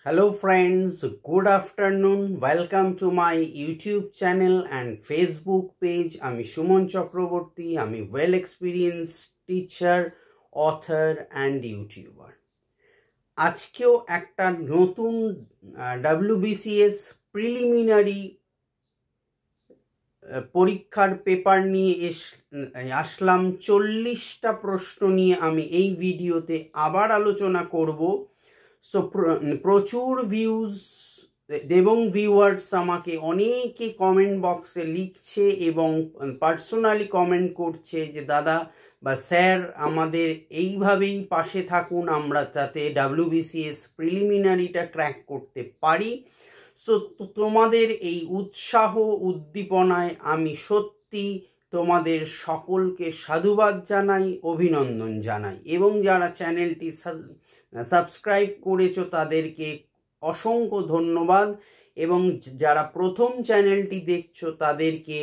Hello friends, good afternoon. Welcome to my YouTube channel and Facebook page. আমি সুমন চক্রবর্তী, আমি well experienced teacher, author and YouTuber. আজকেও একটা নতুন WBCS preliminary পরীক্ষার paper নিয়ে আসলাম। 40টা প্রশ্ন নিয়ে আমি এই ভিডিওতে আবার আলোচনা করব। সো প্রচুর ভিউজ এবং ভিউয়ার্স আমাকে অনেকে কমেন্ট বক্সে লিখছে এবং পার্সোনালি কমেন্ট করছে যে দাদা বা স্যার আমাদের এইভাবেই পাশে থাকুন, আমরা যাতে WBCS প্রিলিমিনারিটা ক্র্যাক করতে পারি। সো তোমাদের এই উৎসাহ উদ্দীপনায় আমি সত্যি তোমাদের সকলকে সাধুবাদ জানাই, অভিনন্দন জানাই এবং যারা চ্যানেলটি সাবস্ক্রাইব করেছো তাদেরকে অসংখ্য ধন্যবাদ এবং যারা প্রথম চ্যানেলটি দেখছো তাদেরকে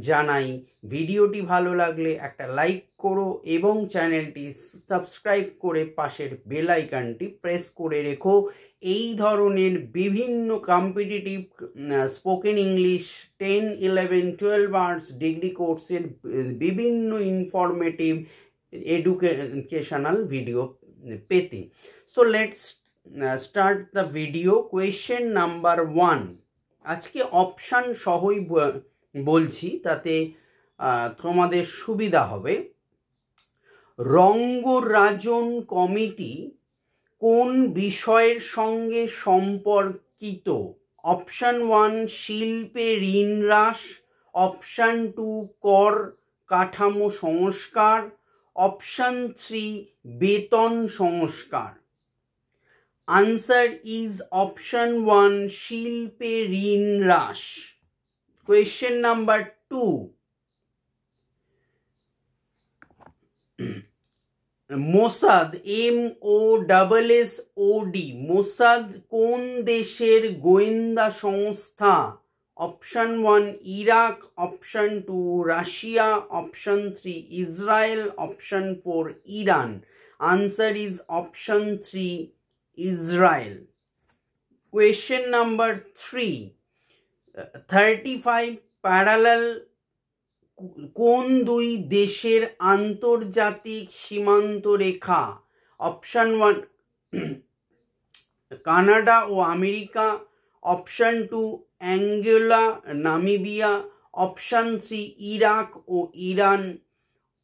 জানাই ভিডিওটি ভালো লাগলে একটা লাইক করো এবং চ্যানেলটি সাবস্ক্রাইব করে পাশের বেল আইকনটি প্রেস করে রেখো। এই ধরনের বিভিন্ন competitive spoken English 10, 11, 12 hours degree কোর্সের বিভিন্ন ইনফরমেটিভ এডুকেশনাল ভিডিও পেতে। So let's start the video. Question number 1. আজকে অপশন সহই বলছি, তাতে তোমাদের সুবিধা হবে। রঙ্গরাজন কমিটি কোন বিষয়ের সঙ্গে সম্পর্কিত? অপশন 1 শিল্পে ঋণ হ্রাস, অপশন 2 কর কাঠামো সংস্কার, অপশন 3 বেতন সংস্কার। Answer is option 1 শিল্পে ঋণ হ্রাস। Question number 2. Mossad MOSSOD Mossad কোন দেশের গোয়েন্দা সংস্থা? Option 1 Iraq, option 2 Russia, option 3 Israel, option 4 Iran. Answer is option 3 Israel. Question number 3. 35 parallel কোন দুই দেশের আন্তর্জাতিক সীমান্ত রেখা? অপশন 1 কানাডা ও America, option 2 Angola Namibia, option 3 Iraq ও ইরান,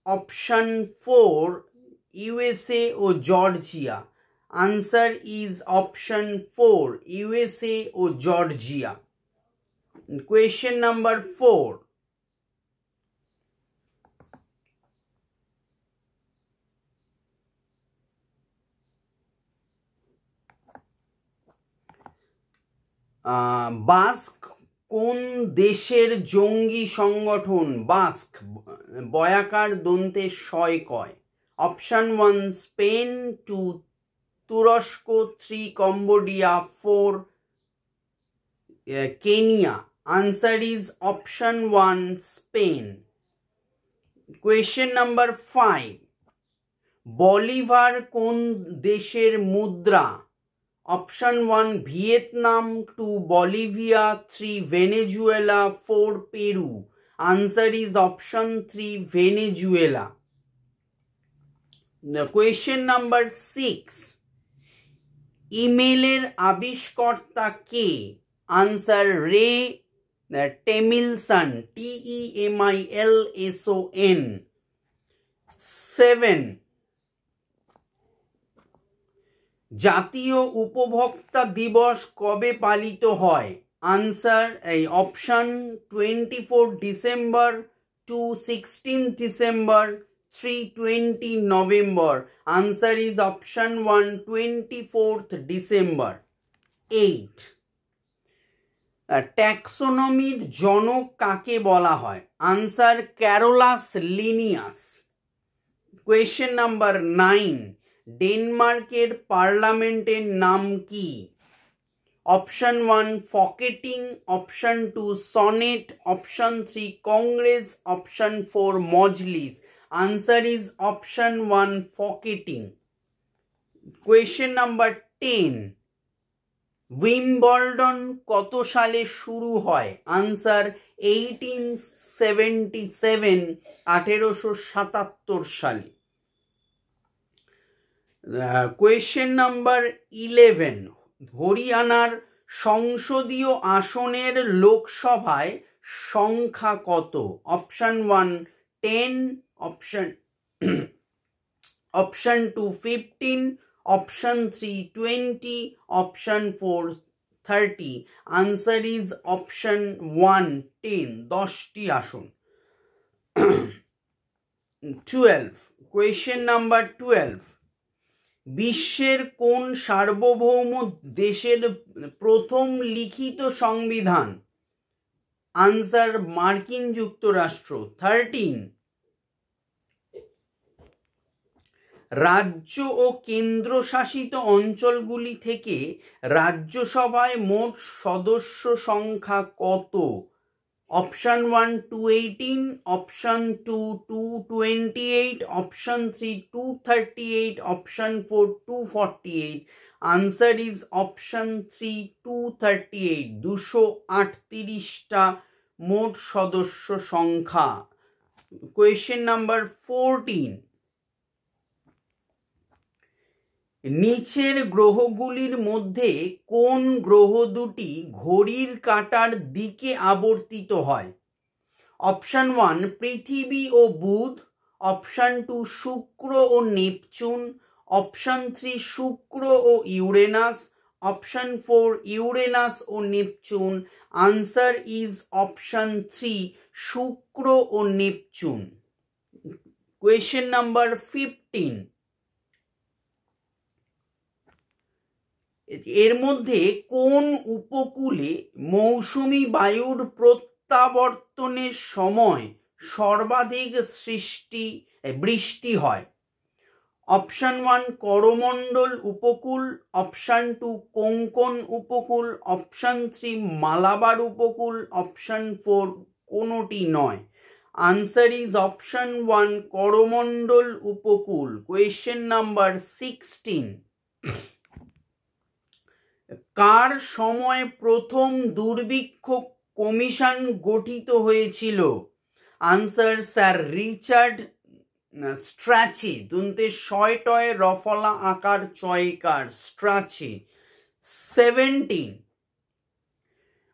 অপশন 4 USA ও Georgia. Answer is option 4 USA ও জর্জিয়া। Question number 4. বাস্ক কোন দেশের জঙ্গি সংগঠন? বাস্ক বয়াকার দন্তে শয় কয়। অপশন 1 স্পেন, 2 তুরস্ক, 3 Cambodia, 4 Kenya. Answer is option 1 Spain. Question number 5. Bolivar কোন দেশের মুদ্রা? Option 1 Vietnam, 2 Bolivia, 3 Venezuela, 4 Peru. Answer is option 3 Venezuela. Question number 6. ইমেলের আবিষ্কর্তা কে? আনসার রে টেমিলসন, TEMILSON। 7. জাতীয় উপভোক্তা দিবস কবে পালিত হয়? Answer option 24 December, 2 16 December, 3 20 November. Answer is option 1 24th December. 8. ট্যাক্সোনমির জনক কাকে বলা হয়? Answer Carolus Linnaeus. Question number 9. ডেনমার্কের পার্লামেন্টের নাম কি? অপশন 1 ফকেটিং, অপশন 2 সনেট, অপশন 3 কংগ্রেস, অপশন 4 মজলিস। Answer is option 1 Folketing. Question number 10. Wimbledon কত সালে শুরু হয়? আনসার 1877, 1877 সালে। কোয়েশ্চেন নাম্বার 11, হরিয়ানার সংসদীয় আসনের লোকসভায় সংখ্যা কত? Option 1 10, option 2 15, option 3 20, option 4 30। Answer is option 1 10, 10টি আসন। 12, কোয়েশ্চেন নাম্বার 12, বিশ্বের কোন সার্বভৌম দেশের প্রথম লিখিত সংবিধান? আনসার মার্কিন যুক্তরাষ্ট্র। 13, রাজ্য ও কেন্দ্রশাসিত অঞ্চলগুলি থেকে রাজ্যসভায় মোট সদস্য সংখ্যা কত? Option 1 218, option 2 228, option 3 238, option 4 248। Answer is option 3 238, 238টা মোট সদস্য সংখ্যা। কোয়েশ্চেন নাম্বার 14, নিচের গ্রহগুলির মধ্যে কোন গ্রহ দুটি ঘড়ির কাঁটার দিকে আবর্তিত হয়? অপশন 1 পৃথিবী ও বুধ, অপশন 2 শুক্র ও নেপচুন, অপশন 3 শুক্র ও ইউরেনাস, অপশন 4 ইউরেনাস ও নেপচুন। আনসার ইজ অপশন 3 শুক্র ও নেপচুন। কোয়েশ্চেন নাম্বার 15, এর মধ্যে কোন উপকূলে মৌসুমী বায়ুর প্রত্যাবর্তনের সময় সর্বাধিক বৃষ্টি হয়? অপশন 1 করমণ্ডল উপকূল, অপশন 2 কোঙ্কন উপকূল, অপশন 3 মালাবার উপকূল, অপশন 4 কোনোটি নয়। আনসার ইজ অপশন 1 করমণ্ডল উপকূল। কোয়েশ্চেন নাম্বার 16, কার সময় প্রথম দুর্ভিক্ষ কমিশন গঠিত হয়েছিল? Answer sir Richard Strachey. দুন্তে শয় টয় রফলা আকার চয়কার, স্ট্র্যাচি। 17,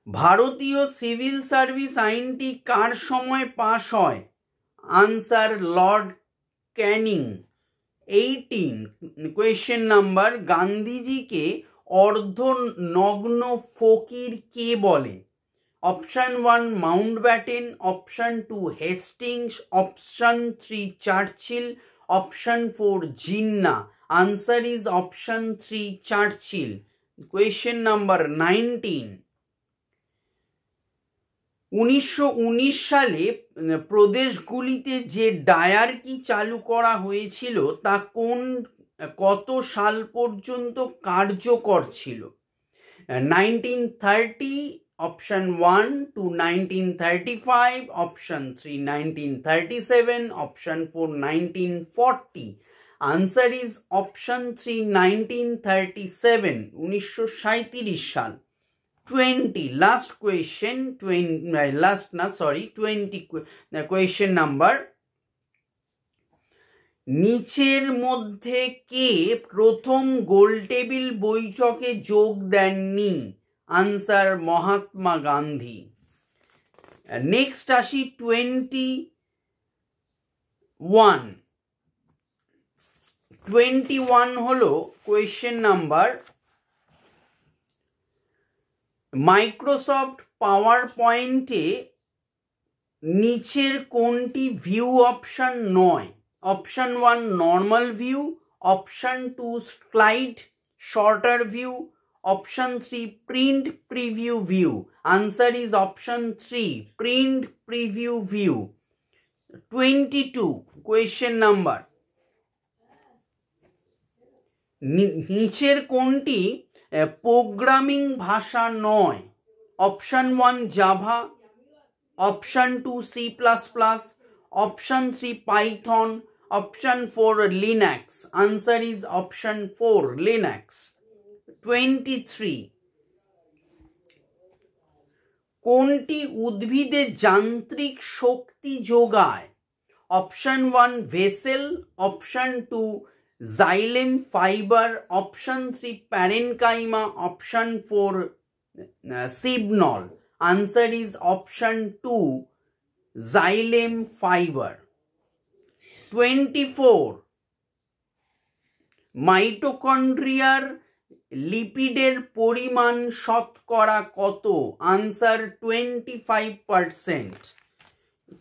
ভারতীয় সিভিল সার্ভিস আইনটি কার সময় পাশ হয়? Answer Lord Canning. 18, question number, গান্ধীজিকে অর্ধনগ্ন ফকির কে বলে? Option 1 Mountbatten, option 2 Hastings, option 3 Churchill, option 4 Jinnah. Answer is option 3 Churchill. Question number 19, 1919 সালে প্রদেশগুলিতে যে ডায়ার্কি চালু করা হয়েছিল তা কত সাল পর্যন্ত কার্যকর ছিল? 1930, option 1 to 1935, option 3 1937, option 4 1940। Answer is option 3 1937, 1937 সাল। 20, লাস্ট কোয়েশ্চেন, 20 কোয়েশ্চেন নাম্বার, নিচের মধ্যে কে প্রথম গোলটেবিল বৈঠকে যোগ দেননি? আনসার মহাত্মা গান্ধী। নেক্সট আসি 21 হলো কোয়েশ্চেন নাম্বার, মাইক্রোসফট পাওয়ার পয়েন্টে নিচের কোনটি ভিউ অপশন নয়? Option 1 normal view, option 2 slide sorter view, option 3 print preview view. Answer is option 3 print preview view. 22, question number, নিচের কোনটি প্রোগ্রামিং ভাষা নয়? Option 1 Java, option 2 C plus plus, option 3 Python, option 4 Linux. Answer is option 4 Linux. 23, কোনটি উদ্ভিদে যান্ত্রিক শক্তি যোগায়? Option 1 vessel, option 2 xylem fibre, option 3 parenchyma, option 4 সিবনল। Answer is option 2 xylem fibre. 24 মাইটোকন্ড্রিয়ার লিপিডের পরিমাণ শতকরা কত? আনসার 25%।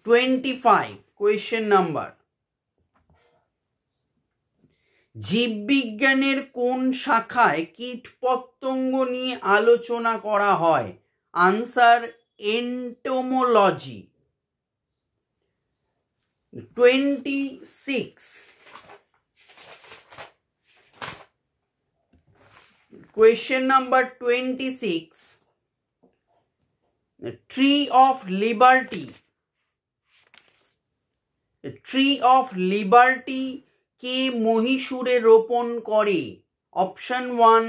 25 question number. জীববিজ্ঞানের কোন শাখায় কীটপতঙ্গ নিয়ে আলোচনা করা হয়? Answer entomology. 26 question number 26 tree of liberty কে মহীশূরে রোপণ করে? Option 1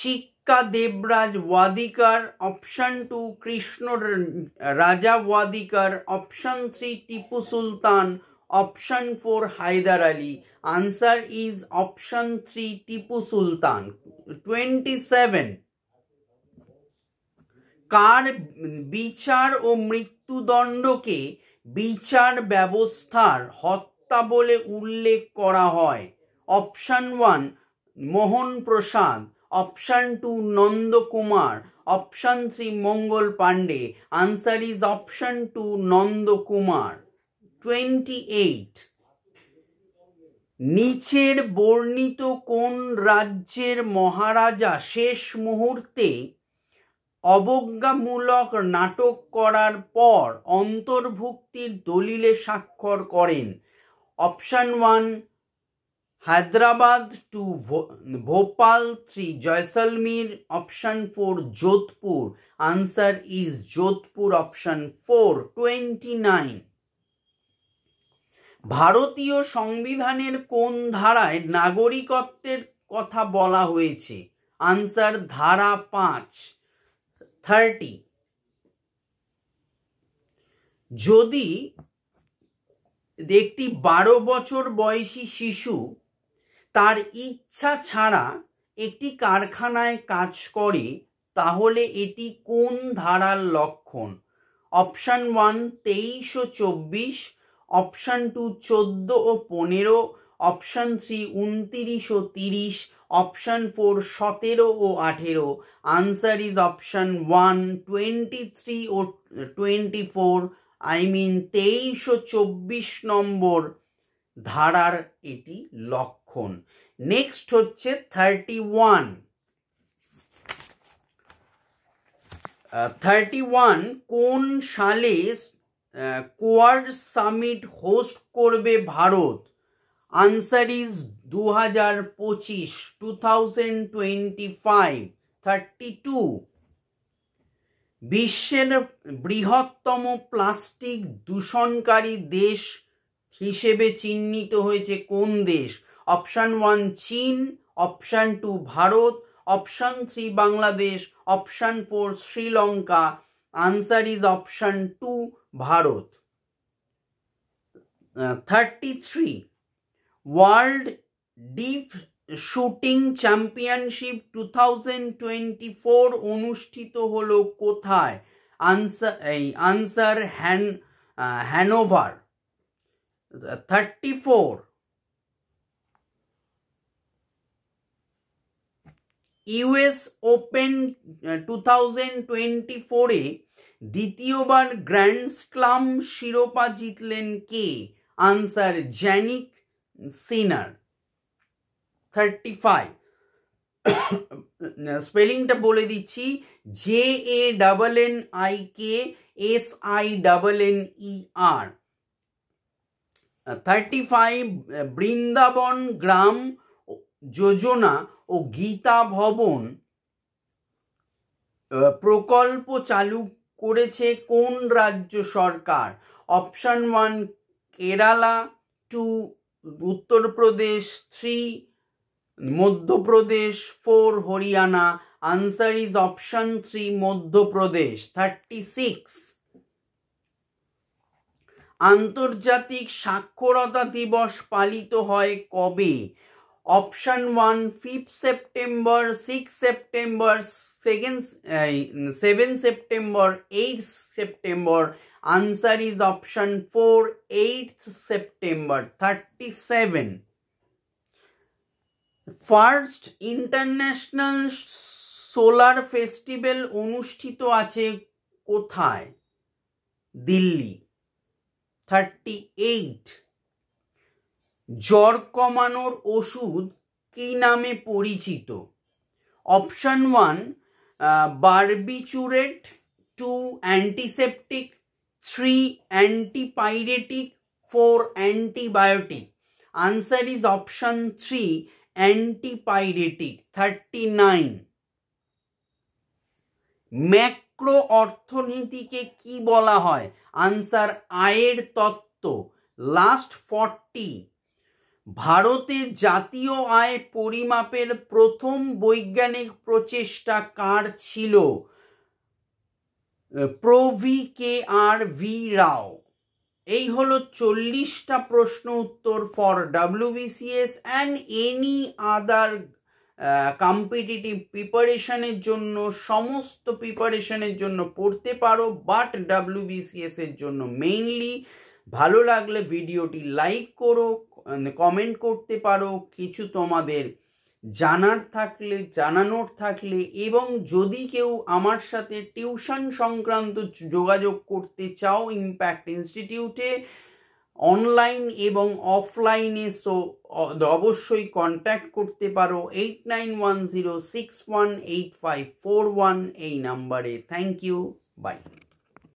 Chikka Devaraja Wadiyar, option 2 Krishna Raja Wadiyar, option 3 Tipu Sultan, option 4 Haider Ali. Answer is option 3 Tipu Sultan. 27 কার বিচার ও মৃত্যুদণ্ডকে বিচার ব্যবস্থার হত্যা বলে উল্লেখ করা হয়? Option 1 Mohan Prasad, option 2 Nanda Kumar, option 3 Mangal Pandey. Answer is option 2 Nanda Kumar. 28 নিচের বর্ণিত কোন রাজ্যের মহারাজা শেষ মুহূর্তে অবজ্ঞামূলক নাটক করার পর অন্তর্ভুক্তির দলিলে স্বাক্ষর করেন? Option 1 Hyderabad, 2 Bhopal, 3 Jaisalmer, option 4 Jodhpur. Answer is Jodhpur, option 4। 29 ভারতীয় সংবিধানের কোন ধারায় নাগরিকত্বের কথা বলা হয়েছে? আনসার ধারা 5। 30 যদি একটি 12 বছর বয়সী শিশু তার ইচ্ছা ছাড়া একটি কারখানায় কাজ করে তাহলে এটি কোন ধারার লক্ষণ? অপশন 1 23 ও 24, অপশন 2 14 ও 15, অপশন 3 29 ও 30, অপশন 4 17 ও 18। আনসার ইজ অপশন 1 23 ও 24, আই মিন 23 ও 24 নম্বর ধারার এটি লক্ষণ। নেক্সট হচ্ছে 31 কোন সালে কোয়াড সামিট হোস্ট করবে ভারত? Answer is 2025, 2025। 32 বিশ্বের বৃহত্তম প্লাস্টিক দূষণকারী দেশ হিসেবে চিহ্নিত হয়েছে কোন দেশ? অপশন 1 চীন, option 2 Bharat, option 3 Bangladesh, option 4 Sri Lanka. Answer is option 2 Bharat. 33 world deep shooting championship 2024 অনুষ্ঠিত হলো কোথায়? Answer Hanover. 34 ইউএস ওপেন 2024 দ্বিতীয়বার গ্র্যান্ড স্লাম শিরোপা জিতলেন কে? আনসার জ্যানিক সিনার। 35 স্পেলিংটা বলে দিচ্ছি, JANNIKSINNER। 35 বৃন্দাবন গ্রাম যোজনা ও গীতা ভবন প্রকল্প চালু করেছে কোন রাজ্য সরকার? Option 1 Kerala, 2 Uttar Pradesh, 3 Madhya Pradesh 4 Haryana answer is option 3 Madhya Pradesh 36 আন্তর্জাতিক সাক্ষরতা দিবস পালিত হয় কবে option 1 5 September 6 September 7 September 8 September answer is option 4 8 September 37 first international solar festival অনুষ্ঠিত আছে কোথায় দিল্লি 38 জ্বর কমানোর ওষুধ কি নামে পরিচিত option 1 barbiturate 2 antiseptic 3 antipyretic 4 antibiotic answer is option 3 antipyretic 39 macro অর্থনীতিকে কি বলা হয় আনসার আয়ের তত্ত্ব লাস্ট 40 ভারতের জাতীয় আয় পরিমাপের প্রথম বৈজ্ঞানিক প্রচেষ্টা কার ছিল প্রো.ভি.কে.আর.ভি. রাও এই হলো 40টা প্রশ্ন উত্তর for WBCS and any other competitive প্রিপারেশনের জন্য সমস্ত প্রিপারেশনের জন্য পড়তে পারো বাট WBCS এর জন্য মেইনলি ভালো লাগলে ভিডিওটি লাইক করো কমেন্ট করতে পারো কিছু তোমাদের জানানোর থাকলে এবং যদি কেউ আমার সাথে টিউশন সংক্রান্ত যোগাযোগ করতে চাও ইম্প্যাক্ট ইনস্টিটিউটে অনলাইন এবং অফলাইনে সো অবশ্যই কন্ট্যাক্ট করতে পারো 8910618541 এই নাম্বারে থ্যাংক ইউ বাই